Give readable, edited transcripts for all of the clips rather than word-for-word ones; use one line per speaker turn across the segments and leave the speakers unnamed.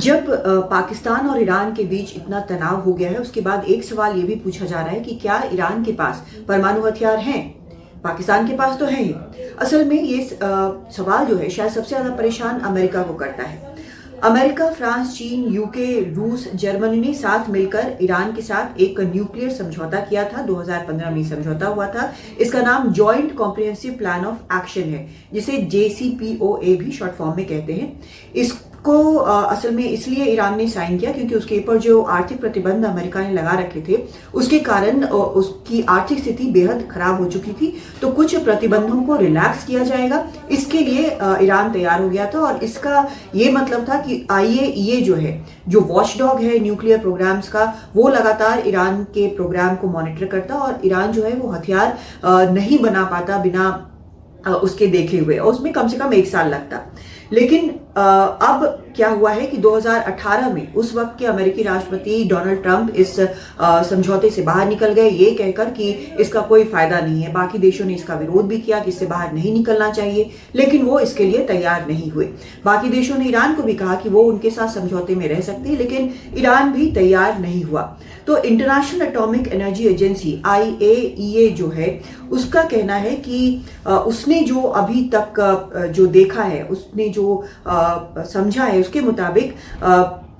जब पाकिस्तान और ईरान के बीच इतना तनाव हो गया है, उसके बाद एक सवाल ये भी पूछा जा रहा है कि क्या ईरान के पास परमाणु हथियार हैं? पाकिस्तान के पास तो है ही। असल में ये सवाल जो है शायद सबसे ज्यादा परेशान अमेरिका को करता है। अमेरिका, फ्रांस, चीन, यूके, रूस, जर्मनी ने साथ मिलकर ईरान के साथ एक न्यूक्लियर समझौता किया था। 2015 में समझौता हुआ था। इसका नाम joint comprehensive plan of action है, जिसे JCPOA भी शॉर्ट फॉर्म में कहते हैं। इसको असल में इसलिए ईरान ने साइन किया क्योंकि उसके ऊपर जो आर्थिक प्रतिबंध अमेरिका ने लगा रखे थे, उसके कारण उसकी आर्थिक स्थिति बेहद खराब हो चुकी थी। तो कुछ प्रतिबंधों को रिलैक्स किया जाएगा, इसके लिए ईरान तैयार हो गया था। और इसका ये मतलब था कि IAEA जो है, जो वॉचडॉग है न्यूक्लियर प्रोग्राम्स का, वो लगातार ईरान के प्रोग्राम को मॉनिटर करता और ईरान जो है वो हथियार नहीं बना पाता बिना उसके देखे हुए, और उसमें कम से कम 1 साल लगता। लेकिन अब क्या हुआ है कि 2018 में उस वक्त के अमेरिकी राष्ट्रपति डोनाल्ड ट्रंप इस समझौते से बाहर निकल गए, ये कहकर कि इसका कोई फायदा नहीं है। बाकी देशों ने इसका विरोध भी किया कि इससे बाहर नहीं निकलना चाहिए, लेकिन वो इसके लिए तैयार नहीं हुए। बाकी देशों ने ईरान को भी कहा कि वो उनके साथ समझौते में रह सकते हैं, लेकिन ईरान भी तैयार नहीं हुआ। तो international atomic energy agency IAEA जो है, उसका कहना है कि उसने जो अभी तक जो देखा है, उसने जो समझा है, उसके मुताबिक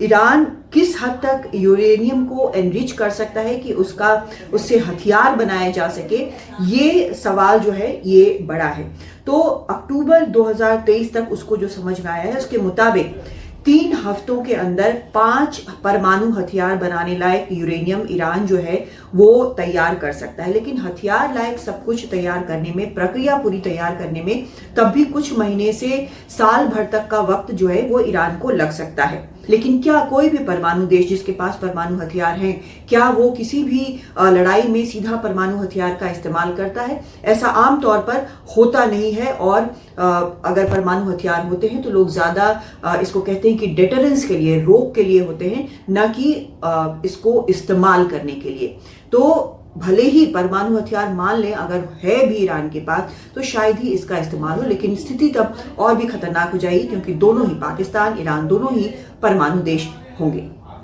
ईरान किस हद तक यूरेनियम को एनरिच कर सकता है कि उससे हथियार बनाए जा सके, ये सवाल जो है ये बड़ा है। तो अक्टूबर 2023 तक उसको जो समझ में आया है, उसके मुताबिक 3 हफ्तों के अंदर 5 परमाणु हथियार बनाने लायक यूरेनियम ईरान जो है वो तैयार कर सकता है। लेकिन हथियार लायक सब कुछ तैयार करने में, प्रक्रिया पूरी तैयार करने में, तब भी कुछ महीने से साल भर तक का वक्त जो है वो ईरान को लग सकता है। लेकिन क्या कोई भी परमाणु देश जिसके पास परमाणु हथियार हैं, क्या वो किसी भी लड़ाई में सीधा परमाणु हथियार का इस्तेमाल करता है? ऐसा आमतौर पर होता नहीं है। और अगर परमाणु हथियार होते हैं तो लोग ज्यादा इसको कहते हैं कि डेटरेंस के लिए, रोक के लिए होते हैं, न कि इसको इस्तेमाल करने के लिए। तो भले ही परमाणु हथियार मान लें अगर है भी ईरान के पास, तो शायद ही इसका इस्तेमाल हो, लेकिन स्थिति तब और भी खतरनाक हो जाएगी, क्योंकि दोनों ही, पाकिस्तान, ईरान, दोनों ही परमाणु देश होंगे।